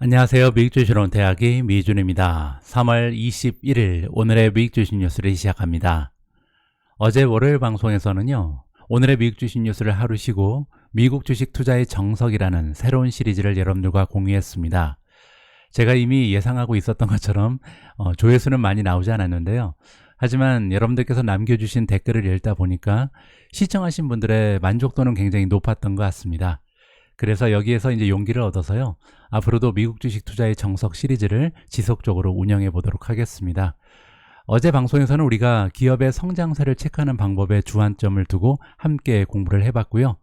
안녕하세요. 미국주식론 대학의 미준입니다. 3월 21일 오늘의 미국주식 뉴스를 시작합니다. 어제 월요일 방송에서는요, 오늘의 미국주식 뉴스를 하루 쉬고 미국 주식 투자의 정석이라는 새로운 시리즈를 여러분들과 공유했습니다. 제가 이미 예상하고 있었던 것처럼 조회수는 많이 나오지 않았는데요. 하지만 여러분들께서 남겨주신 댓글을 읽다 보니까 시청하신 분들의 만족도는 굉장히 높았던 것 같습니다. 그래서 여기에서 이제 용기를 얻어서요, 앞으로도 미국 주식 투자의 정석 시리즈를 지속적으로 운영해 보도록 하겠습니다. 어제 방송에서는 우리가 기업의 성장세를 체크하는 방법에 주안점을 두고 함께 공부를 해봤고요.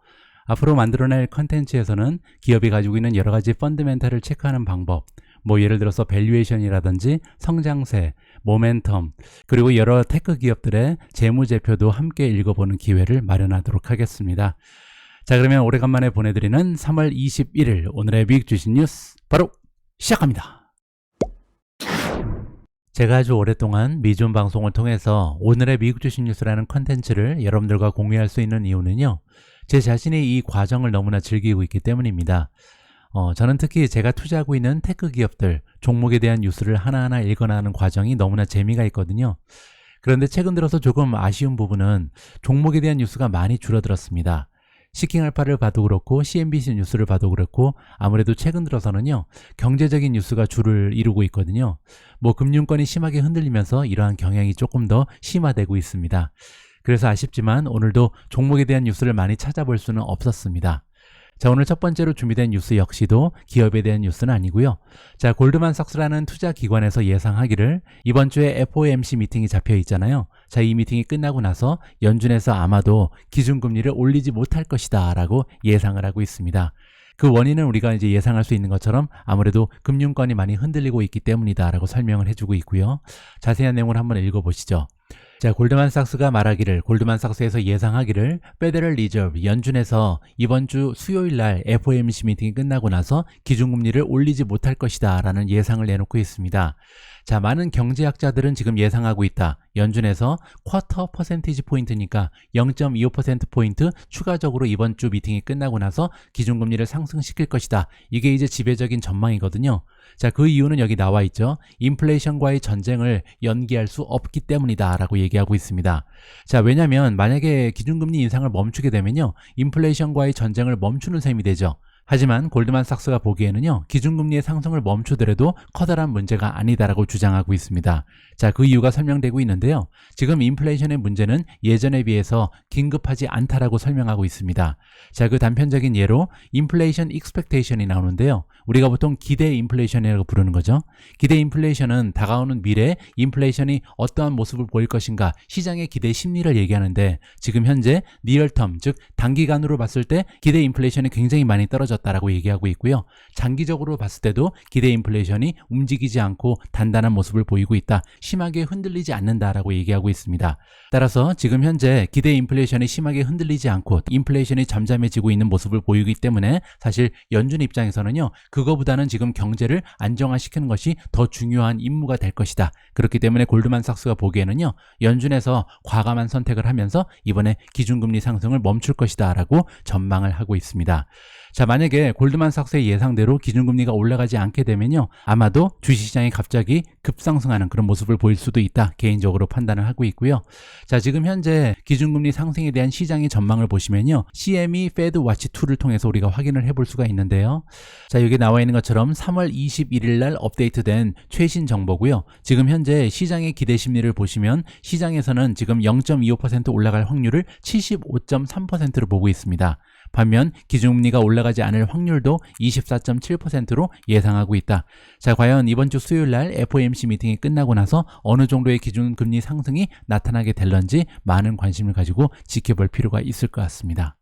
앞으로 만들어낼 컨텐츠에서는 기업이 가지고 있는 여러 가지 펀드멘탈을 체크하는 방법, 예를 들어서 밸류에이션이라든지 성장세, 모멘텀, 그리고 여러 테크 기업들의 재무제표도 함께 읽어보는 기회를 마련하도록 하겠습니다. 자, 그러면 오래간만에 보내드리는 3월 21일 오늘의 미국 주식 뉴스 바로 시작합니다. 제가 아주 오랫동안 미준 방송을 통해서 오늘의 미국 주식 뉴스라는 컨텐츠를 여러분들과 공유할 수 있는 이유는요, 제 자신이 이 과정을 너무나 즐기고 있기 때문입니다. 저는 특히 제가 투자하고 있는 테크 기업들 종목에 대한 뉴스를 하나하나 읽어나가는 과정이 너무나 재미가 있거든요. 그런데 최근 들어서 조금 아쉬운 부분은 종목에 대한 뉴스가 많이 줄어들었습니다. 시킹알파를 봐도 그렇고 CNBC 뉴스를 봐도 그렇고 아무래도 최근 들어서는요, 경제적인 뉴스가 주를 이루고 있거든요. 금융권이 심하게 흔들리면서 이러한 경향이 조금 더 심화되고 있습니다. 그래서 아쉽지만 오늘도 종목에 대한 뉴스를 많이 찾아볼 수는 없었습니다. 자, 오늘 첫 번째로 준비된 뉴스 역시도 기업에 대한 뉴스는 아니고요. 자, 골드만삭스라는 투자기관에서 예상하기를 이번 주에 FOMC 미팅이 잡혀 있잖아요. 자, 이 미팅이 끝나고 나서 연준에서 아마도 기준금리를 올리지 못할 것이다 라고 예상을 하고 있습니다. 그 원인은 우리가 이제 예상할 수 있는 것처럼 아무래도 금융권이 많이 흔들리고 있기 때문이다 라고 설명을 해주고 있고요. 자세한 내용을 한번 읽어보시죠. 자, 골드만삭스가 말하기를, 골드만삭스에서 예상하기를 페더럴 리저브 연준에서 이번 주 수요일 날 FOMC 미팅이 끝나고 나서 기준금리를 올리지 못할 것이다 라는 예상을 내놓고 있습니다. 자, 많은 경제학자들은 지금 예상하고 있다. 연준에서 쿼터 퍼센티지 포인트니까 0.25%포인트 추가적으로 이번 주 미팅이 끝나고 나서 기준금리를 상승시킬 것이다. 이게 이제 지배적인 전망이거든요. 자, 그 이유는 여기 나와 있죠. 인플레이션과의 전쟁을 연기할 수 없기 때문이다 라고 얘기하고 있습니다. 자, 왜냐면 만약에 기준금리 인상을 멈추게 되면요, 인플레이션과의 전쟁을 멈추는 셈이 되죠. 하지만 골드만삭스가 보기에는요, 기준금리의 상승을 멈추더라도 커다란 문제가 아니다라고 주장하고 있습니다. 자, 그 이유가 설명되고 있는데요. 지금 인플레이션의 문제는 예전에 비해서 긴급하지 않다라고 설명하고 있습니다. 자, 그 단편적인 예로 인플레이션 익스펙테이션이 나오는데요. 우리가 보통 기대 인플레이션이라고 부르는 거죠. 기대 인플레이션은 다가오는 미래에 인플레이션이 어떠한 모습을 보일 것인가, 시장의 기대 심리를 얘기하는데, 지금 현재 니얼텀, 즉 단기간으로 봤을 때 기대 인플레이션이 굉장히 많이 떨어졌다라고 얘기하고 있고요. 장기적으로 봤을 때도 기대 인플레이션이 움직이지 않고 단단한 모습을 보이고 있다, 심하게 흔들리지 않는다라고 얘기하고 있습니다. 따라서 지금 현재 기대 인플레이션이 심하게 흔들리지 않고 인플레이션이 잠잠해지고 있는 모습을 보이기 때문에 사실 연준 입장에서는요, 그거보다는 지금 경제를 안정화시키는 것이 더 중요한 임무가 될 것이다. 그렇기 때문에 골드만삭스가 보기에는요, 연준에서 과감한 선택을 하면서 이번에 기준금리 상승을 멈출 것이다 라고 전망을 하고 있습니다. 자, 만약에 골드만삭스의 예상대로 기준금리가 올라가지 않게 되면요, 아마도 주식시장이 갑자기 급상승하는 그런 모습을 보일 수도 있다, 개인적으로 판단을 하고 있고요. 자, 지금 현재 기준금리 상승에 대한 시장의 전망을 보시면요, CME Fed Watch 2를 통해서 우리가 확인을 해볼 수가 있는데요. 자, 여기 나와 있는 것처럼 3월 21일 날 업데이트된 최신 정보고요. 지금 현재 시장의 기대 심리를 보시면 시장에서는 지금 0.25% 올라갈 확률을 75.3%로 보고 있습니다. 반면 기준금리가 올라가지 않을 확률도 24.7%로 예상하고 있다. 자, 과연 이번 주 수요일 날 FOMC 미팅이 끝나고 나서 어느 정도의 기준금리 상승이 나타나게 될런지 많은 관심을 가지고 지켜볼 필요가 있을 것 같습니다.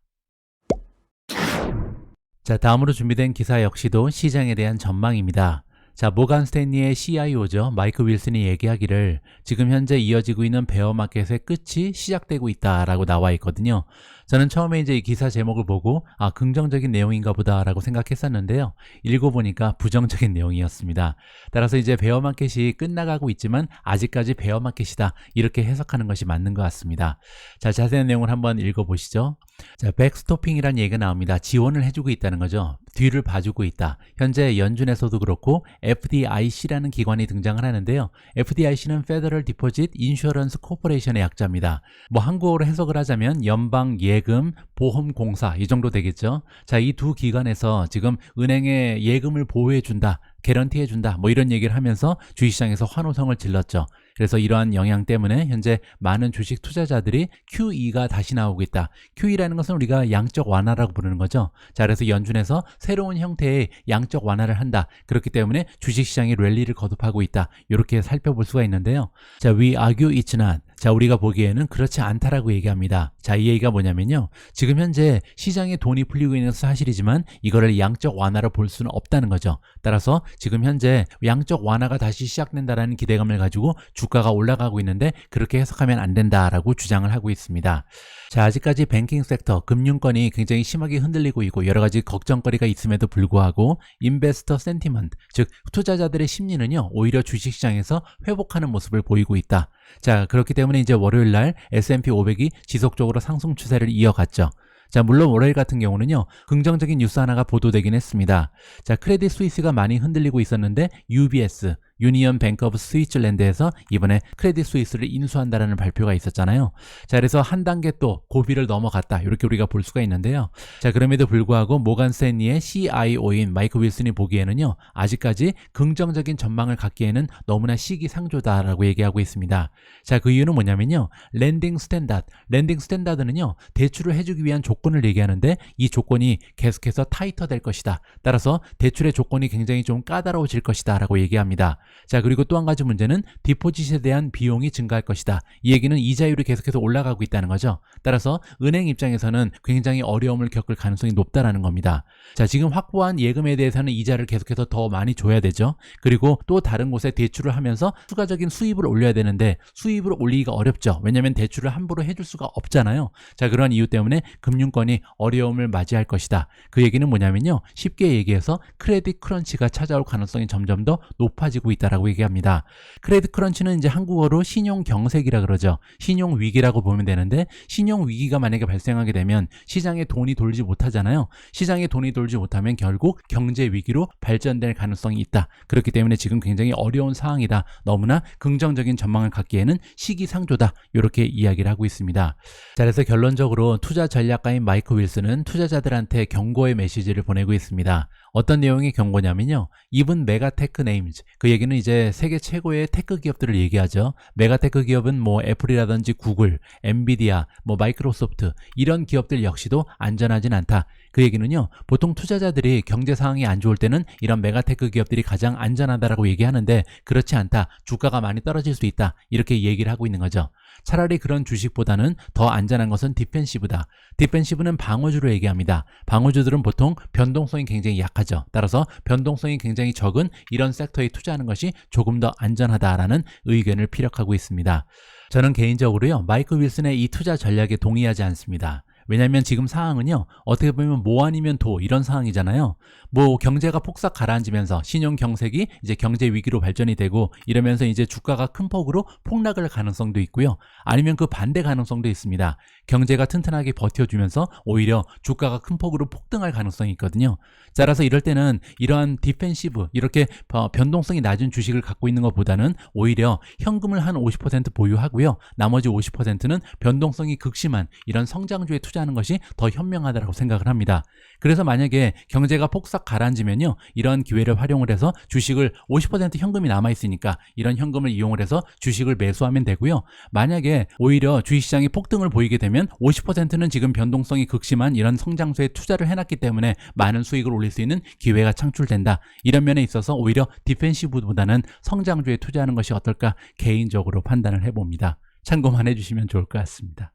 자, 다음으로 준비된 기사 역시도 시장에 대한 전망입니다. 자, 모간 스탠리의 CIO죠. 마이크 윌슨이 얘기하기를 지금 현재 이어지고 있는 베어 마켓의 끝이 시작되고 있다라고 나와 있거든요. 저는 처음에 이제 이 기사 제목을 보고 긍정적인 내용인가 보다라고 생각했었는데요. 읽어보니까 부정적인 내용이었습니다. 따라서 이제 베어마켓이 끝나가고 있지만 아직까지 베어마켓이다, 이렇게 해석하는 것이 맞는 것 같습니다. 자, 자세한 내용을 한번 읽어보시죠. 자, 백스토핑이란 얘기가 나옵니다. 지원을 해주고 있다는 거죠. 뒤를 봐주고 있다. 현재 연준에서도 그렇고 FDIC라는 기관이 등장을 하는데요. FDIC는 Federal Deposit Insurance Corporation의 약자입니다. 뭐 한국어로 해석을 하자면 연방예금보험공사, 이 정도 되겠죠. 자, 이 두 기관에서 지금 은행의 예금을 보호해준다, 개런티해준다, 뭐 이런 얘기를 하면서 주식시장에서 환호성을 질렀죠. 그래서 이러한 영향 때문에 현재 많은 주식 투자자들이 QE가 다시 나오고 있다. QE라는 것은 우리가 양적 완화라고 부르는 거죠. 자, 그래서 연준에서 새로운 형태의 양적 완화를 한다. 그렇기 때문에 주식시장이 랠리를 거듭하고 있다. 이렇게 살펴볼 수가 있는데요. 자, we argue it's not. 자, 우리가 보기에는 그렇지 않다라고 얘기합니다. 자, 이 얘기가 뭐냐면요. 지금 현재 시장에 돈이 풀리고 있는 사실이지만 이거를 양적 완화로 볼 수는 없다는 거죠. 따라서 지금 현재 양적 완화가 다시 시작된다라는 기대감을 가지고 주가가 올라가고 있는데 그렇게 해석하면 안 된다라고 주장을 하고 있습니다. 자, 아직까지 뱅킹 섹터, 금융권이 굉장히 심하게 흔들리고 있고 여러 가지 걱정거리가 있음에도 불구하고 인베스터 센티먼트, 즉 투자자들의 심리는요, 오히려 주식시장에서 회복하는 모습을 보이고 있다. 자, 그렇기 때문에 이제 월요일날 S&P 500이 지속적으로 상승 추세를 이어갔죠. 자, 물론 월요일 같은 경우는요, 긍정적인 뉴스 하나가 보도되긴 했습니다. 자, 크레딧 스위스가 많이 흔들리고 있었는데 UBS, 유니언 뱅크 오브 스위tzerland에서 이번에 크레딧 스위스를 인수한다라는 발표가 있었잖아요. 자, 그래서 한 단계 또 고비를 넘어갔다, 이렇게 우리가 볼 수가 있는데요. 자, 그럼에도 불구하고 모간 스탠리의 CIO인 마이크 윌슨이 보기에는요, 아직까지 긍정적인 전망을 갖기에는 너무나 시기상조다라고 얘기하고 있습니다. 자, 그 이유는 뭐냐면요, 랜딩 스탠다드는요, 대출을 해주기 위한 조건을 얘기하는데 이 조건이 계속해서 타이터 될 것이다. 따라서 대출의 조건이 굉장히 좀 까다로워질 것이다 라고 얘기합니다. 자, 그리고 또 한 가지 문제는 디포짓에 대한 비용이 증가할 것이다. 이 얘기는 이자율이 계속해서 올라가고 있다는 거죠. 따라서 은행 입장에서는 굉장히 어려움을 겪을 가능성이 높다라는 겁니다. 자, 지금 확보한 예금에 대해서는 이자를 계속해서 더 많이 줘야 되죠. 그리고 또 다른 곳에 대출을 하면서 추가적인 수입을 올려야 되는데 수입을 올리기가 어렵죠. 왜냐하면 대출을 함부로 해줄 수가 없잖아요. 자, 그런 이유 때문에 금융권이 어려움을 맞이할 것이다. 그 얘기는 뭐냐면요, 쉽게 얘기해서 크레딧 크런치가 찾아올 가능성이 점점 더 높아지고 있다라고 얘기합니다. 크레딧 크런치는 이제 한국어로 신용 경색이라 그러죠. 신용 위기라고 보면 되는데, 신용 위기가 만약에 발생하게 되면 시장에 돈이 돌지 못하잖아요. 시장에 돈이 돌지 못하면 결국 경제 위기로 발전될 가능성이 있다. 그렇기 때문에 지금 굉장히 어려운 상황이다. 너무나 긍정적인 전망을 갖기에는 시기상조다. 이렇게 이야기를 하고 있습니다. 자, 그래서 결론적으로 투자 전략가인 마이크 윌슨은 투자자들한테 경고의 메시지를 보내고 있습니다. 어떤 내용의 경고냐면요, 이분 메가테크 네임즈, 그 얘기는 이제 세계 최고의 테크 기업들을 얘기하죠. 메가테크 기업은 뭐 애플이라든지 구글, 엔비디아, 뭐 마이크로소프트, 이런 기업들 역시도 안전하진 않다. 그 얘기는요, 보통 투자자들이 경제 상황이 안 좋을 때는 이런 메가테크 기업들이 가장 안전하다라고 얘기하는데 그렇지 않다. 주가가 많이 떨어질 수 있다. 이렇게 얘기를 하고 있는 거죠. 차라리 그런 주식보다는 더 안전한 것은 디펜시브다. 디펜시브는 방어주로 얘기합니다. 방어주들은 보통 변동성이 굉장히 약하죠. 따라서 변동성이 굉장히 적은 이런 섹터에 투자하는 것이 조금 더 안전하다라는 의견을 피력하고 있습니다. 저는 개인적으로요, 마이크 윌슨의 이 투자 전략에 동의하지 않습니다. 왜냐하면 지금 상황은요, 어떻게 보면 뭐 아니면 도, 이런 상황이잖아요. 뭐 경제가 폭삭 가라앉으면서 신용 경색이 이제 경제 위기로 발전이 되고 이러면서 이제 주가가 큰 폭으로 폭락할 가능성도 있고요. 아니면 그 반대 가능성도 있습니다. 경제가 튼튼하게 버텨주면서 오히려 주가가 큰 폭으로 폭등할 가능성이 있거든요. 따라서 이럴 때는 이러한 디펜시브, 이렇게 변동성이 낮은 주식을 갖고 있는 것보다는 오히려 현금을 한 50% 보유하고요, 나머지 50%는 변동성이 극심한 이런 성장주에 투자하는 것이 더 현명하다고 생각을 합니다. 그래서 만약에 경제가 폭삭 가라앉으면요, 이런 기회를 활용을 해서 주식을 50% 현금이 남아있으니까 이런 현금을 이용을 해서 주식을 매수하면 되고요. 만약에 오히려 주식시장이 폭등을 보이게 되면 50%는 지금 변동성이 극심한 이런 성장주에 투자를 해놨기 때문에 많은 수익을 올릴 수 있는 기회가 창출된다. 이런 면에 있어서 오히려 디펜시브보다는 성장주에 투자하는 것이 어떨까 개인적으로 판단을 해봅니다. 참고만 해주시면 좋을 것 같습니다.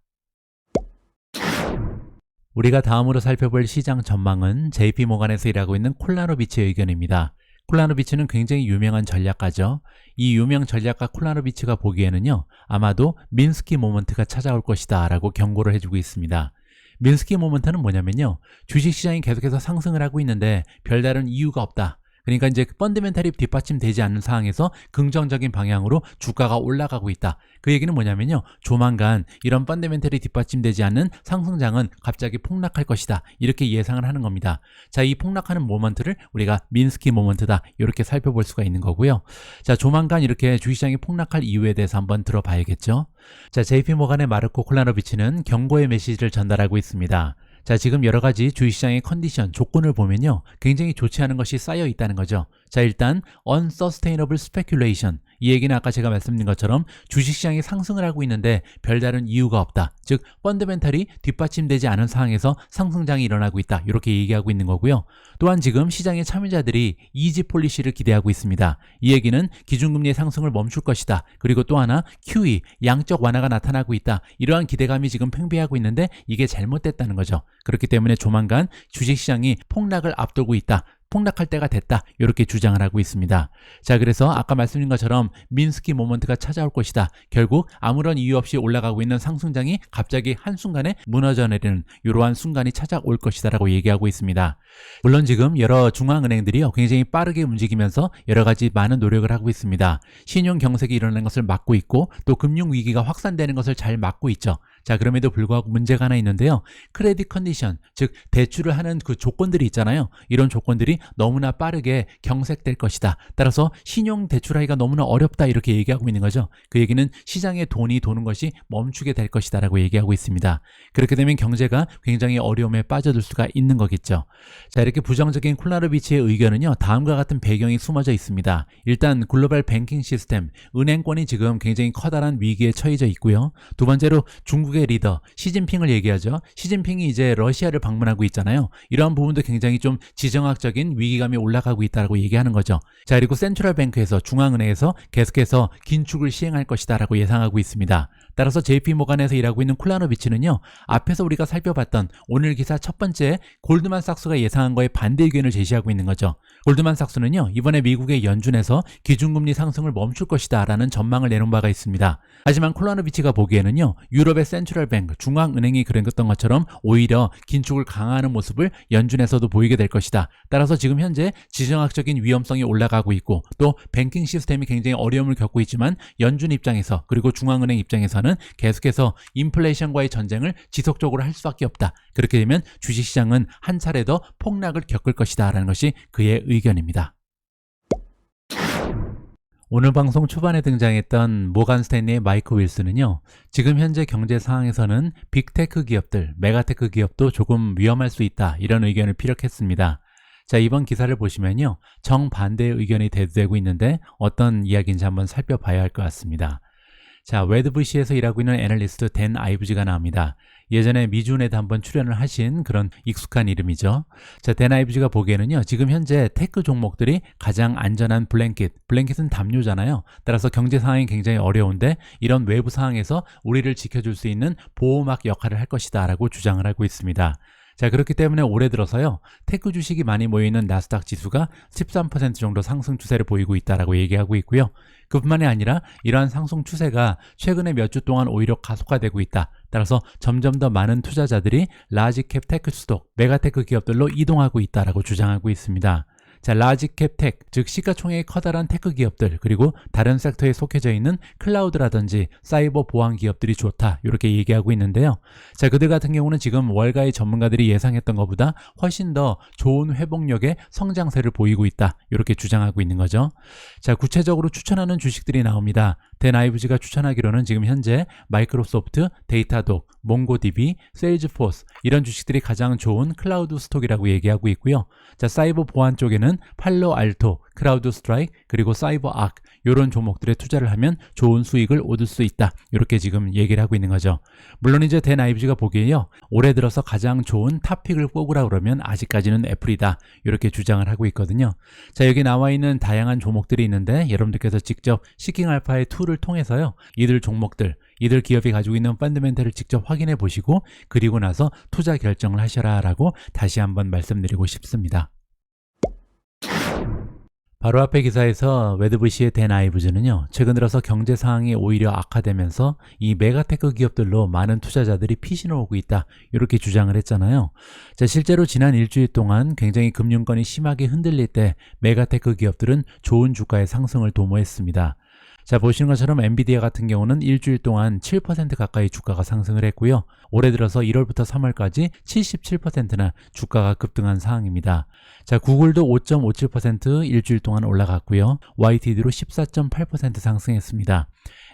우리가 다음으로 살펴볼 시장 전망은 JP모간에서 일하고 있는 콜라노비치의 의견입니다. 콜라노비치는 굉장히 유명한 전략가죠. 이 유명 전략가 콜라노비치가 보기에는요, 아마도 민스키 모먼트가 찾아올 것이다 라고 경고를 해주고 있습니다. 민스키 모먼트는 뭐냐면요. 주식시장이 계속해서 상승을 하고 있는데 별다른 이유가 없다. 그러니까 이제 펀더멘탈이 뒷받침되지 않는 상황에서 긍정적인 방향으로 주가가 올라가고 있다. 그 얘기는 뭐냐면요. 조만간 이런 펀더멘탈이 뒷받침되지 않는 상승장은 갑자기 폭락할 것이다. 이렇게 예상을 하는 겁니다. 자, 이 폭락하는 모먼트를 우리가 민스키 모먼트다. 이렇게 살펴볼 수가 있는 거고요. 자, 조만간 이렇게 주식시장이 폭락할 이유에 대해서 한번 들어봐야겠죠. 자, JP모간의 마르코 콜라노비치는 경고의 메시지를 전달하고 있습니다. 자, 지금 여러 가지 주식시장의 컨디션, 조건을 보면요. 굉장히 좋지 않은 것이 쌓여 있다는 거죠. 자, 일단 unsustainable speculation. 이 얘기는 아까 제가 말씀드린 것처럼 주식시장이 상승을 하고 있는데 별다른 이유가 없다. 즉, 펀더멘탈이 뒷받침되지 않은 상황에서 상승장이 일어나고 있다. 이렇게 얘기하고 있는 거고요. 또한 지금 시장의 참여자들이 이지 폴리시를 기대하고 있습니다. 이 얘기는 기준금리의 상승을 멈출 것이다. 그리고 또 하나 QE, 양적 완화가 나타나고 있다. 이러한 기대감이 지금 팽배하고 있는데 이게 잘못됐다는 거죠. 그렇기 때문에 조만간 주식시장이 폭락을 앞두고 있다. 폭락할 때가 됐다. 이렇게 주장을 하고 있습니다. 자, 그래서 아까 말씀드린 것처럼 민스키 모먼트가 찾아올 것이다. 결국 아무런 이유 없이 올라가고 있는 상승장이 갑자기 한순간에 무너져 내리는 이러한 순간이 찾아올 것이다 라고 얘기하고 있습니다. 물론 지금 여러 중앙은행들이요 굉장히 빠르게 움직이면서 여러 가지 많은 노력을 하고 있습니다. 신용 경색이 일어나는 것을 막고 있고 또 금융위기가 확산되는 것을 잘 막고 있죠. 자, 그럼에도 불구하고 문제가 하나 있는데요. 크레딧 컨디션, 즉 대출을 하는 그 조건들이 있잖아요. 이런 조건들이 너무나 빠르게 경색될 것이다. 따라서 신용 대출하기가 너무나 어렵다 이렇게 얘기하고 있는 거죠. 그 얘기는 시장에 돈이 도는 것이 멈추게 될 것이다 라고 얘기하고 있습니다. 그렇게 되면 경제가 굉장히 어려움에 빠져들 수가 있는 거겠죠. 자, 이렇게 부정적인 콜라노비치의 의견은요. 다음과 같은 배경이 숨어져 있습니다. 일단 글로벌 뱅킹 시스템, 은행권이 지금 굉장히 커다란 위기에 처해져 있고요. 두 번째로 중국의 리더 시진핑을 얘기하죠. 시진핑이 이제 러시아를 방문하고 있잖아요. 이러한 부분도 굉장히 좀 지정학적인 위기감이 올라가고 있다고 얘기하는 거죠. 자, 그리고 센트럴뱅크에서 중앙은행에서 계속해서 긴축을 시행할 것이다 라고 예상하고 있습니다. 따라서 JP모간에서 일하고 있는 콜라노비치는요. 앞에서 우리가 살펴봤던 오늘 기사 첫 번째 골드만삭스가 예상한 거에 반대 의견을 제시하고 있는 거죠. 골드만삭스는요. 이번에 미국의 연준에서 기준금리 상승을 멈출 것이다 라는 전망을 내놓은 바가 있습니다. 하지만 콜라노비치가 보기에는요. 유럽의 센트럴뱅크, 중앙은행이 그랬던 것처럼 오히려 긴축을 강화하는 모습을 연준에서도 보이게 될 것이다. 따라서 지금 현재 지정학적인 위험성이 올라가고 있고 또 뱅킹 시스템이 굉장히 어려움을 겪고 있지만 연준 입장에서 그리고 중앙은행 입장에서는 계속해서 인플레이션과의 전쟁을 지속적으로 할 수밖에 없다. 그렇게 되면 주식시장은 한 차례 더 폭락을 겪을 것이다 라는 것이 그의 의견입니다. 오늘 방송 초반에 등장했던 모간 스탠리의 마이크 윌슨은요. 지금 현재 경제 상황에서는 빅테크 기업들, 메가테크 기업도 조금 위험할 수 있다. 이런 의견을 피력했습니다. 자, 이번 기사를 보시면요. 정반대의 의견이 대두되고 있는데 어떤 이야기인지 한번 살펴봐야 할 것 같습니다. 자, 웨드부시에서 일하고 있는 애널리스트 댄 아이브즈가 나옵니다. 예전에 미주은에도 한번 출연을 하신 그런 익숙한 이름이죠. 자, 댄 아이브즈가 보기에는요. 지금 현재 테크 종목들이 가장 안전한 블랭킷은 담요잖아요. 따라서 경제 상황이 굉장히 어려운데 이런 외부 상황에서 우리를 지켜줄 수 있는 보호막 역할을 할 것이다 라고 주장을 하고 있습니다. 자, 그렇기 때문에 올해 들어서요. 테크 주식이 많이 모이는 나스닥 지수가 13% 정도 상승 추세를 보이고 있다라고 얘기하고 있고요. 그뿐만이 아니라 이러한 상승 추세가 최근에 몇 주 동안 오히려 가속화되고 있다. 따라서 점점 더 많은 투자자들이 라지캡 테크 스톡, 메가테크 기업들로 이동하고 있다라고 주장하고 있습니다. 자, 라지캡 테크, 즉 시가총액이 커다란 테크 기업들 그리고 다른 섹터에 속해져 있는 클라우드라든지 사이버 보안 기업들이 좋다 이렇게 얘기하고 있는데요. 자, 그들 같은 경우는 지금 월가의 전문가들이 예상했던 것보다 훨씬 더 좋은 회복력의 성장세를 보이고 있다 이렇게 주장하고 있는 거죠. 자, 구체적으로 추천하는 주식들이 나옵니다. 댄 아이브즈가 추천하기로는 지금 현재 마이크로소프트, 데이터독, 몽고DB, 세일즈포스 이런 주식들이 가장 좋은 클라우드 스톡이라고 얘기하고 있고요. 자, 사이버 보안 쪽에는 팔로알토, 크라우드 스트라이크 그리고 사이버아크 이런 종목들에 투자를 하면 좋은 수익을 얻을 수 있다 이렇게 지금 얘기를 하고 있는 거죠. 물론 이제 댄 아이브즈가 보기에요. 올해 들어서 가장 좋은 탑픽을 꼽으라 그러면 아직까지는 애플이다 이렇게 주장을 하고 있거든요. 자, 여기 나와 있는 다양한 종목들이 있는데 여러분들께서 직접 시킹알파의 툴을 통해서요. 이들 종목들 이들 기업이 가지고 있는 펀더멘털을 직접 확인해 보시고 그리고 나서 투자 결정을 하셔라 라고 다시 한번 말씀드리고 싶습니다. 바로 앞에 기사에서 웨드부시의 댄 아이브즈는요, 최근 들어서 경제 상황이 오히려 악화되면서 이 메가테크 기업들로 많은 투자자들이 피신을 오고 있다, 이렇게 주장을 했잖아요. 자, 실제로 지난 일주일 동안 굉장히 금융권이 심하게 흔들릴 때 메가테크 기업들은 좋은 주가의 상승을 도모했습니다. 자, 보시는 것처럼 엔비디아 같은 경우는 일주일 동안 7% 가까이 주가가 상승을 했고요. 올해 들어서 1월부터 3월까지 77%나 주가가 급등한 상황입니다. 자, 구글도 5.57% 일주일 동안 올라갔고요. YTD로 14.8% 상승했습니다.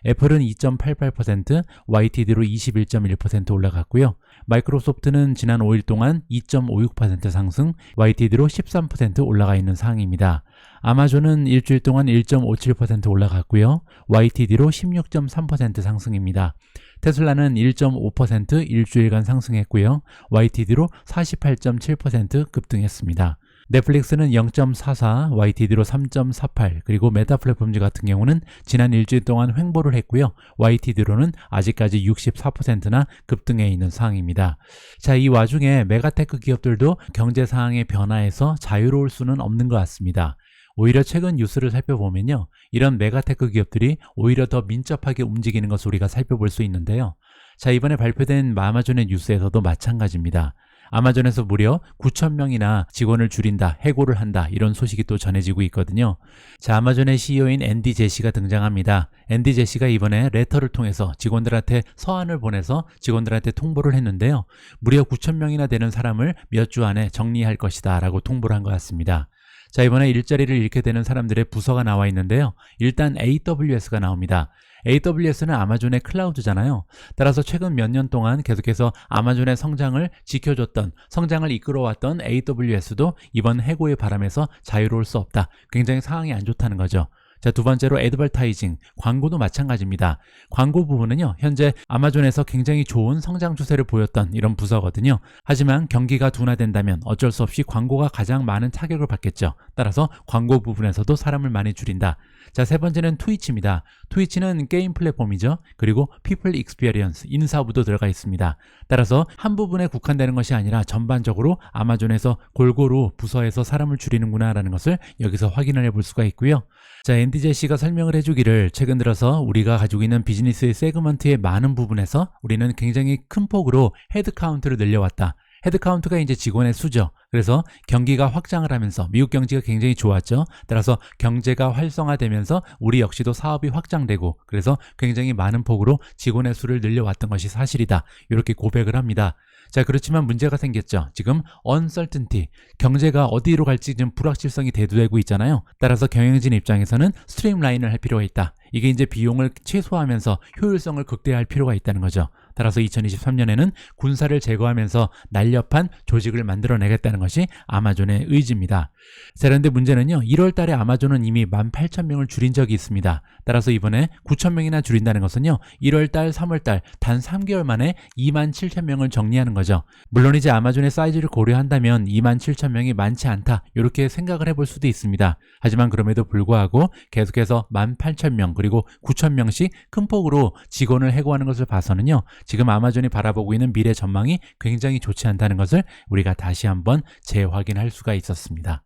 애플은 2.88%, YTD로 21.1% 올라갔고요. 마이크로소프트는 지난 5일 동안 2.56% 상승, YTD로 13% 올라가 있는 상황입니다. 아마존은 일주일 동안 1.57% 올라갔고요. YTD로 16.3% 상승입니다. 테슬라는 1.5% 일주일간 상승했고요. YTD로 48.7% 급등했습니다. 넷플릭스는 0.44, YTD로 3.48, 그리고 메타 플랫폼즈 같은 경우는 지난 일주일 동안 횡보를 했고요. YTD로는 아직까지 64%나 급등해 있는 상황입니다. 자, 이 와중에 메가테크 기업들도 경제 상황의 변화에서 자유로울 수는 없는 것 같습니다. 오히려 최근 뉴스를 살펴보면요, 이런 메가테크 기업들이 오히려 더 민첩하게 움직이는 것을 우리가 살펴볼 수 있는데요. 자, 이번에 발표된 아마존의 뉴스에서도 마찬가지입니다. 아마존에서 무려 9,000명이나 직원을 줄인다, 해고를 한다, 이런 소식이 또 전해지고 있거든요. 자, 아마존의 CEO인 앤디 제시가 등장합니다. 앤디 제시가 이번에 레터를 통해서 직원들한테 서한을 보내서 직원들한테 통보를 했는데요. 무려 9,000명이나 되는 사람을 몇 주 안에 정리할 것이다 라고 통보를 한 것 같습니다. 자, 이번에 일자리를 잃게 되는 사람들의 부서가 나와 있는데요. 일단 AWS가 나옵니다. AWS는 아마존의 클라우드잖아요. 따라서 최근 몇 년 동안 계속해서 아마존의 성장을 지켜줬던, 성장을 이끌어왔던 AWS도 이번 해고의 바람에서 자유로울 수 없다. 굉장히 상황이 안 좋다는 거죠. 자, 두 번째로 애드버타이징, 광고도 마찬가지입니다. 광고 부분은요, 현재 아마존에서 굉장히 좋은 성장 추세를 보였던 이런 부서거든요. 하지만 경기가 둔화된다면 어쩔 수 없이 광고가 가장 많은 타격을 받겠죠. 따라서 광고 부분에서도 사람을 많이 줄인다. 자, 세 번째는 트위치입니다. 트위치는 게임 플랫폼이죠. 그리고 피플 익스피리언스, 인사부도 들어가 있습니다. 따라서 한 부분에 국한되는 것이 아니라 전반적으로 아마존에서 골고루 부서에서 사람을 줄이는구나 라는 것을 여기서 확인을 해볼 수가 있고요. 자, 앤디 제시가 설명을 해주기를 최근 들어서 우리가 가지고 있는 비즈니스의 세그먼트의 많은 부분에서 우리는 굉장히 큰 폭으로 헤드카운트를 늘려왔다. 헤드카운트가 이제 직원의 수죠. 그래서 경기가 확장을 하면서 미국 경제가 굉장히 좋았죠. 따라서 경제가 활성화되면서 우리 역시도 사업이 확장되고, 그래서 굉장히 많은 폭으로 직원의 수를 늘려왔던 것이 사실이다. 이렇게 고백을 합니다. 자, 그렇지만 문제가 생겼죠. 지금 uncertainty, 경제가 어디로 갈지 좀 불확실성이 대두되고 있잖아요. 따라서 경영진 입장에서는 스트림라인을 할 필요가 있다. 이게 이제 비용을 최소화하면서 효율성을 극대화할 필요가 있다는 거죠. 따라서 2023년에는 군사를 제거하면서 날렵한 조직을 만들어내겠다는 것이 아마존의 의지입니다. 자, 그런데 문제는요, 1월 달에 아마존은 이미 18,000명을 줄인 적이 있습니다. 따라서 이번에 9,000명이나 줄인다는 것은요, 1월 달, 3월 달 단 3개월 만에 27,000명을 정리하는 거죠. 물론 이제 아마존의 사이즈를 고려한다면 27,000명이 많지 않다, 이렇게 생각을 해볼 수도 있습니다. 하지만 그럼에도 불구하고 계속해서 18,000명 그리고 9,000명씩 큰 폭으로 직원을 해고하는 것을 봐서는요, 지금 아마존이 바라보고 있는 미래 전망이 굉장히 좋지 않다는 것을 우리가 다시 한번 재확인할 수가 있었습니다.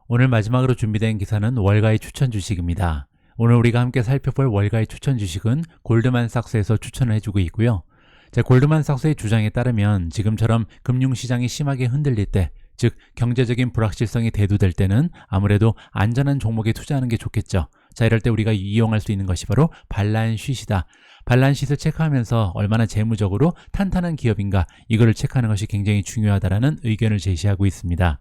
오늘 마지막으로 준비된 기사는 월가의 추천 주식입니다. 오늘 우리가 함께 살펴볼 월가의 추천 주식은 골드만삭스에서 추천을 해주고 있고요. 자, 골드만삭스의 주장에 따르면 지금처럼 금융시장이 심하게 흔들릴 때, 즉 경제적인 불확실성이 대두될 때는 아무래도 안전한 종목에 투자하는 게 좋겠죠. 자, 이럴 때 우리가 이용할 수 있는 것이 바로 발란시트이다. 발란시트를 체크하면서 얼마나 재무적으로 탄탄한 기업인가, 이거를 체크하는 것이 굉장히 중요하다라는 의견을 제시하고 있습니다.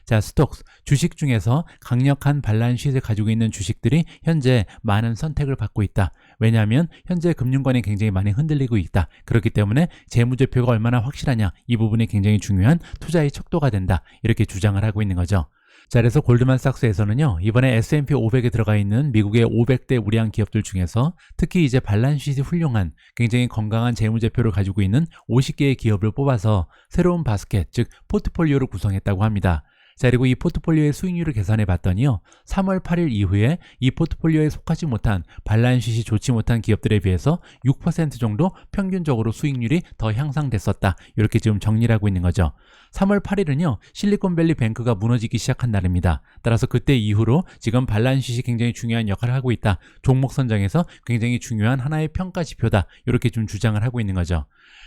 자, 스톡스, 주식 중에서 강력한 발란시트를 가지고 있는 주식들이 현재 많은 선택을 받고 있다. 왜냐하면 현재 금융권이 굉장히 많이 흔들리고 있다. 그렇기 때문에 재무제표가 얼마나 확실하냐, 이 부분이 굉장히 중요한 투자의 척도가 된다. 이렇게 주장을 하고 있는 거죠. 자, 그래서 골드만삭스에서는요, 이번에 S&P 500에 들어가 있는 미국의 500대 우량 기업들 중에서 특히 이제 발란시트 훌륭한, 굉장히 건강한 재무제표를 가지고 있는 50개의 기업을 뽑아서 새로운 바스켓, 즉 포트폴리오를 구성했다고 합니다. 자, 그리고 이 포트폴리오의 수익률을 계산해 봤더니요. 3월 8일 이후에 이 포트폴리오에 속하지 못한 발란시시 좋지 못한 기업들에 비해서 6% 정도 평균적으로 수익률이 더 향상됐었다. 이렇게 지금 정리를 하고 있는 거죠. 3월 8일은요. 실리콘밸리 뱅크가 무너지기 시작한 날입니다. 따라서 그때 이후로 지금 발란시시 굉장히 중요한 역할을 하고 있다. 종목 선정에서 굉장히 중요한 하나의 평가 지표다. 이렇게 좀 주장을 하고 있는 거죠.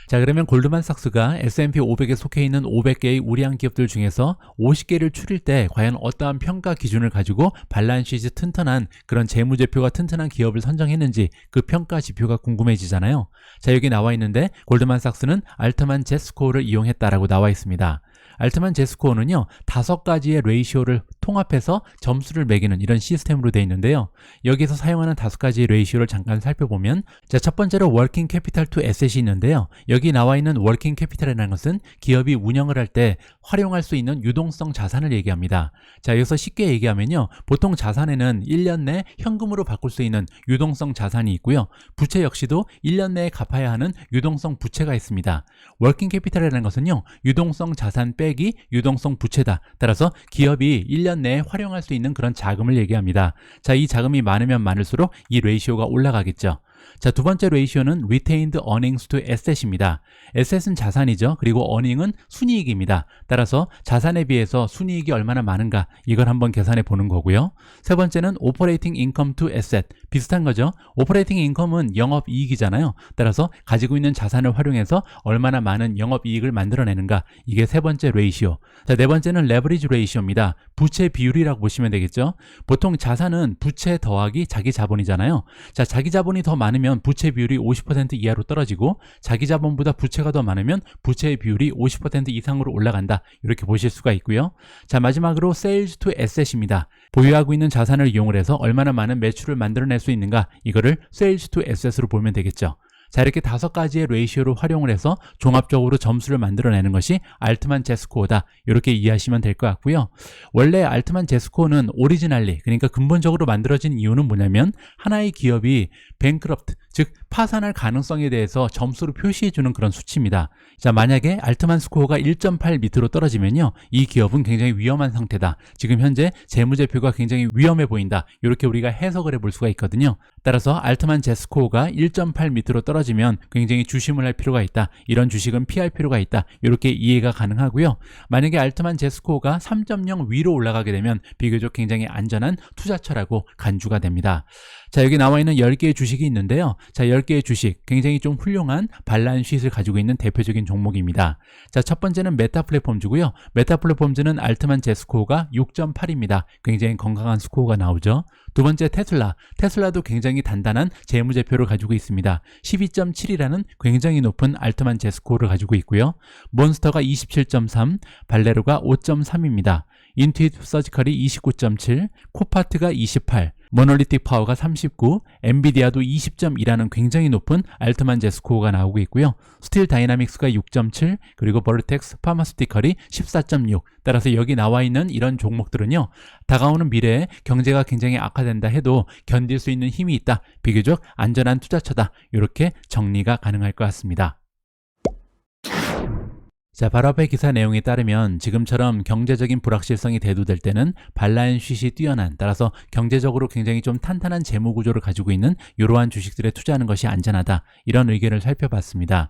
자, 그러면 골드만삭스가 S&P 500에 속해 있는 500개의 우량 기업들 중에서 50개를 추릴 때 과연 어떠한 평가 기준을 가지고 발란시시 튼튼한 그런 재무제표가 튼튼한 기업을 선정했는지 그 평가 지표가 궁금해지잖아요. 자, 여기 나와 있는데 골드만삭스는 알트만 제스코어를 이용했다라고 나와 있습니다. 알트만 제스코어는요 5가지의 레이시오를 통합해서 점수를 매기는 이런 시스템으로 되어 있는데요. 여기서 사용하는 5가지의 레이시오를 잠깐 살펴보면, 자, 첫 번째로 워킹 캐피탈 투 에셋이 있는데요. 여기 나와 있는 워킹 캐피탈이라는 것은 기업이 운영을 할 때 활용할 수 있는 유동성 자산을 얘기합니다. 자, 여기서 쉽게 얘기하면요, 보통 자산에는 1년 내 현금으로 바꿀 수 있는 유동성 자산이 있고요. 부채 역시도 1년 내에 갚아야 하는 유동성 부채가 있습니다. 워킹 캐피탈이라는 것은요, 유동성 자산 빼기 유동성 부채다. 따라서 기업이 1년 내에 활용할 수 있는 그런 자금을 얘기합니다. 자, 이 자금이 많으면 많을수록 이 레이시오가 올라가겠죠. 자, 두 번째 레이시오는 Retained Earnings to Asset입니다. Asset은 자산이죠. 그리고 Earning은 순이익입니다. 따라서 자산에 비해서 순이익이 얼마나 많은가, 이걸 한번 계산해 보는 거고요. 세 번째는 Operating Income to Asset. 비슷한 거죠. Operating Income은 영업이익이잖아요. 따라서 가지고 있는 자산을 활용해서 얼마나 많은 영업이익을 만들어내는가, 이게 세 번째 레이시오. 자, 네 번째는 Leverage Ratio입니다. 부채 비율이라고 보시면 되겠죠. 보통 자산은 부채 더하기 자기 자본이잖아요. 자, 자기 자본이 더 많으면 부채 비율이 50% 이하로 떨어지고, 자기 자본보다 부채가 더 많으면 부채의 비율이 50% 이상으로 올라간다. 이렇게 보실 수가 있고요. 자, 마지막으로 Sales to Asset입니다. 보유하고 있는 자산을 이용을 해서 얼마나 많은 매출을 만들어낼 수 있는가, 이거를 Sales to Asset으로 보면 되겠죠. 자, 이렇게 5가지의 레이시오를 활용을 해서 종합적으로 점수를 만들어내는 것이 알트만 제스코어다. 이렇게 이해하시면 될 것 같고요. 원래 알트만 제스코어는 오리지널리, 그러니까 근본적으로 만들어진 이유는 뭐냐면, 하나의 기업이 뱅크럽트, 즉 파산할 가능성에 대해서 점수로 표시해주는 그런 수치입니다. 자, 만약에 알트만 스코어가 1.8 밑으로 떨어지면요, 이 기업은 굉장히 위험한 상태다. 지금 현재 재무제표가 굉장히 위험해 보인다. 이렇게 우리가 해석을 해볼 수가 있거든요. 따라서 알트만 제스코어가 1.8 밑으로 떨어지면 굉장히 조심을 할 필요가 있다. 이런 주식은 피할 필요가 있다. 이렇게 이해가 가능하고요. 만약에 알트만 제스코어가 3.0 위로 올라가게 되면 비교적 굉장히 안전한 투자처라고 간주가 됩니다. 자, 여기 나와 있는 10개의 주식이 있는데요. 자, 10개의 주식, 굉장히 좀 훌륭한 발란시트를 가지고 있는 대표적인 종목입니다. 자, 첫 번째는 메타플랫폼즈고요. 메타플랫폼즈는 알트만 제스코어가 6.8입니다. 굉장히 건강한 스코어가 나오죠. 두 번째 테슬라. 테슬라도 굉장히 단단한 재무제표를 가지고 있습니다. 12.7이라는 굉장히 높은 알트만 제스코어를 가지고 있고요. 몬스터가 27.3, 발레로가 5.3입니다. 인투이티브 서지컬이 29.7, 코파트가 28, 모놀리틱 파워가 39, 엔비디아도 20.2라는 굉장히 높은 알트만 제스코어가 나오고 있고요. 스틸 다이나믹스가 6.7, 그리고 버르텍스 파마스티컬이 14.6. 따라서 여기 나와 있는 이런 종목들은요, 다가오는 미래에 경제가 굉장히 악화된다 해도 견딜 수 있는 힘이 있다. 비교적 안전한 투자처다. 이렇게 정리가 가능할 것 같습니다. 자, 바로 앞의 기사 내용에 따르면 지금처럼 경제적인 불확실성이 대두될 때는 발란시트이 뛰어난, 따라서 경제적으로 굉장히 좀 탄탄한 재무 구조를 가지고 있는 이러한 주식들에 투자하는 것이 안전하다. 이런 의견을 살펴봤습니다.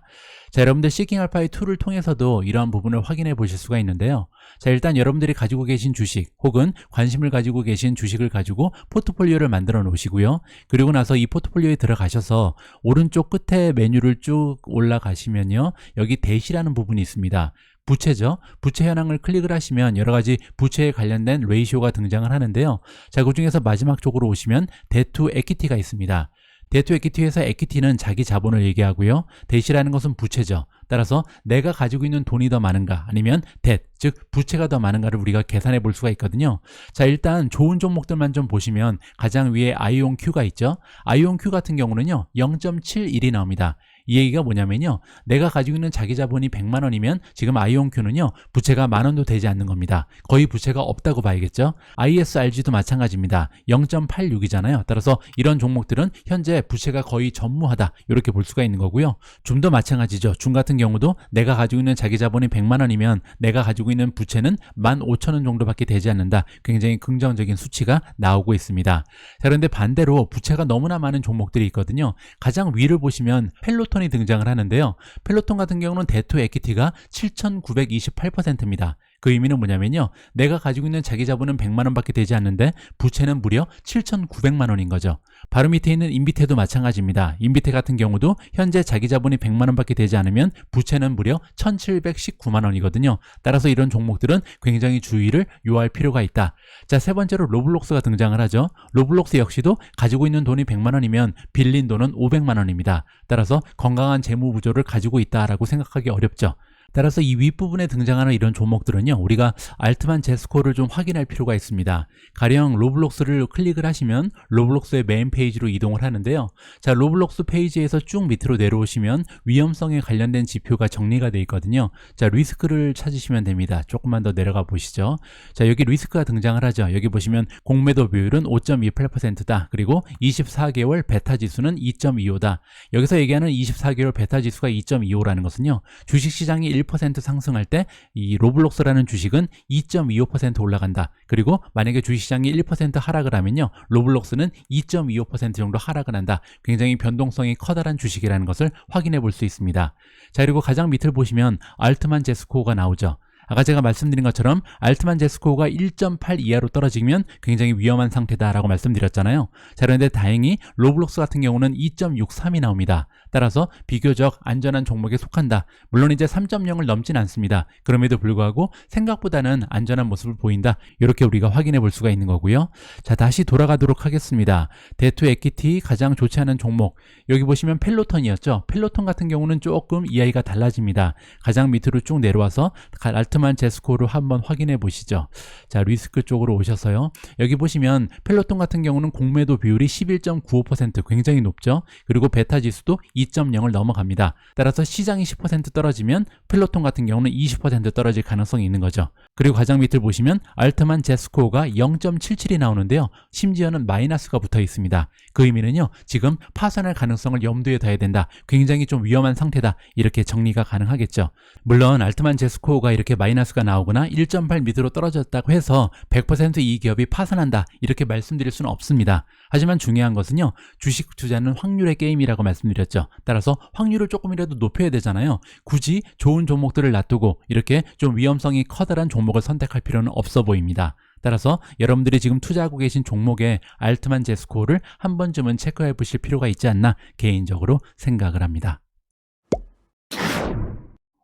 자, 여러분들 시킹알파의 툴을 통해서도 이러한 부분을 확인해 보실 수가 있는데요. 자, 일단 여러분들이 가지고 계신 주식 혹은 관심을 가지고 계신 주식을 가지고 포트폴리오를 만들어 놓으시고요. 그리고 나서 이 포트폴리오에 들어가셔서 오른쪽 끝에 메뉴를 쭉 올라가시면요, 여기 대시라는 부분이 있습니다. 부채죠. 부채 현황을 클릭을 하시면 여러 가지 부채에 관련된 레이시오가 등장을 하는데요. 자, 그 중에서 마지막 쪽으로 오시면 데트 투 에퀴티가 있습니다. 데트 투 에퀴티에서 에퀴티는 자기 자본을 얘기하고요. 대시라는 것은 부채죠. 따라서 내가 가지고 있는 돈이 더 많은가, 아니면 뎃, 즉 부채가 더 많은가를 우리가 계산해 볼 수가 있거든요. 자, 일단 좋은 종목들만 좀 보시면 가장 위에 아이온큐가 있죠. 아이온큐 같은 경우는요 0.71이 나옵니다. 이 얘기가 뭐냐면요. 내가 가지고 있는 자기 자본이 100만 원이면 지금 아이온큐는요. 부채가 만 원도 되지 않는 겁니다. 거의 부채가 없다고 봐야겠죠. ISRG도 마찬가지입니다. 0.86이잖아요. 따라서 이런 종목들은 현재 부채가 거의 전무하다. 이렇게 볼 수가 있는 거고요. 좀 더 마찬가지죠. 중 같은 경우도 내가 가지고 있는 자기 자본이 100만 원이면 내가 가지고 있는 부채는 15,000원 정도밖에 되지 않는다. 굉장히 긍정적인 수치가 나오고 있습니다. 자, 그런데 반대로 부채가 너무나 많은 종목들이 있거든요. 가장 위를 보시면 펠로톤이 등장을 하는데요. 펠로톤 같은 경우는 데트 에퀴티가 7,928%입니다. 그 의미는 뭐냐면요. 내가 가지고 있는 자기 자본은 100만 원밖에 되지 않는데 부채는 무려 7,900만 원인 거죠. 바로 밑에 있는 인비테도 마찬가지입니다. 인비테 같은 경우도 현재 자기 자본이 100만 원밖에 되지 않으면 부채는 무려 1,719만 원이거든요. 따라서 이런 종목들은 굉장히 주의를 요할 필요가 있다. 자, 세 번째로 로블록스가 등장을 하죠. 로블록스 역시도 가지고 있는 돈이 100만 원이면 빌린 돈은 500만 원입니다. 따라서 건강한 재무 구조를 가지고 있다라고 생각하기 어렵죠. 따라서 이 윗부분에 등장하는 이런 종목들은요, 우리가 알트만 제스코를 좀 확인할 필요가 있습니다. 가령 로블록스를 클릭을 하시면 로블록스의 메인 페이지로 이동을 하는데요. 자, 로블록스 페이지에서 쭉 밑으로 내려오시면 위험성에 관련된 지표가 정리가 되어 있거든요. 자, 리스크를 찾으시면 됩니다. 조금만 더 내려가 보시죠. 자, 여기 리스크가 등장을 하죠. 여기 보시면 공매도 비율은 5.28%다. 그리고 24개월 베타 지수는 2.25다. 여기서 얘기하는 24개월 베타 지수가 2.25라는 것은요, 주식시장이 1% 상승할 때 이 로블록스라는 주식은 2.25% 올라간다. 그리고 만약에 주식시장이 1% 하락을 하면요, 로블록스는 2.25% 정도 하락을 한다. 굉장히 변동성이 커다란 주식이라는 것을 확인해 볼 수 있습니다. 자, 그리고 가장 밑을 보시면 알트만 제스코어가 나오죠. 아까 제가 말씀드린 것처럼 알트만 제스코어가 1.8 이하로 떨어지면 굉장히 위험한 상태다라고 말씀드렸잖아요. 자, 그런데 다행히 로블록스 같은 경우는 2.63이 나옵니다. 따라서 비교적 안전한 종목에 속한다. 물론 이제 3.0을 넘진 않습니다. 그럼에도 불구하고 생각보다는 안전한 모습을 보인다. 이렇게 우리가 확인해 볼 수가 있는 거고요. 자, 다시 돌아가도록 하겠습니다. 데트 에퀴티 가장 좋지 않은 종목. 여기 보시면 펠로톤이었죠. 펠로톤 같은 경우는 조금 이야기가 달라집니다. 가장 밑으로 쭉 내려와서 알트만 제스코를 한번 확인해 보시죠. 자, 리스크 쪽으로 오셔서요. 여기 보시면 펠로톤 같은 경우는 공매도 비율이 11.95%, 굉장히 높죠. 그리고 베타 지수도 2.0을 넘어갑니다. 따라서 시장이 10% 떨어지면 펠로톤 같은 경우는 20% 떨어질 가능성이 있는 거죠. 그리고 가장 밑을 보시면 알트만 제스코어가 0.77이 나오는데요. 심지어는 마이너스가 붙어 있습니다. 그 의미는요, 지금 파산할 가능성을 염두에 둬야 된다. 굉장히 좀 위험한 상태다. 이렇게 정리가 가능하겠죠. 물론 알트만 제스코어가 이렇게 마이너스가 나오거나 1.8 밑으로 떨어졌다고 해서 100% 이 기업이 파산한다. 이렇게 말씀드릴 수는 없습니다. 하지만 중요한 것은요, 주식 투자는 확률의 게임이라고 말씀드렸죠. 따라서 확률을 조금이라도 높여야 되잖아요. 굳이 좋은 종목들을 놔두고 이렇게 좀 위험성이 커다란 종목을 선택할 필요는 없어 보입니다. 따라서 여러분들이 지금 투자하고 계신 종목의 알트만 제스코어를 한 번쯤은 체크해 보실 필요가 있지 않나 개인적으로 생각을 합니다.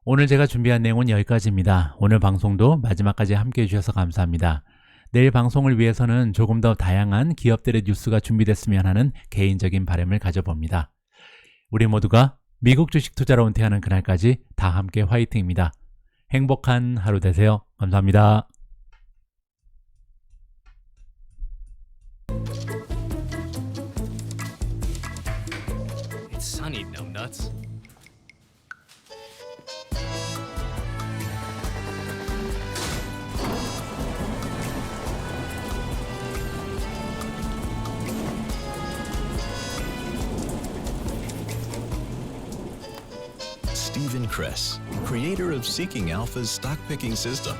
오늘 제가 준비한 내용은 여기까지입니다. 오늘 방송도 마지막까지 함께 해주셔서 감사합니다. 내일 방송을 위해서는 조금 더 다양한 기업들의 뉴스가 준비됐으면 하는 개인적인 바람을 가져봅니다. 우리 모두가 미국 주식 투자로 은퇴하는 그날까지 다 함께 화이팅입니다. 행복한 하루 되세요. 감사합니다. It's sunny, no nuts. Stephen Kress, creator of Seeking Alpha's stock picking system.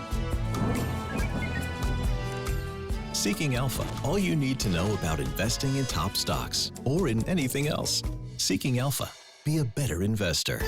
Seeking Alpha, all you need to know about investing in top stocks or in anything else. Seeking Alpha, be a better investor.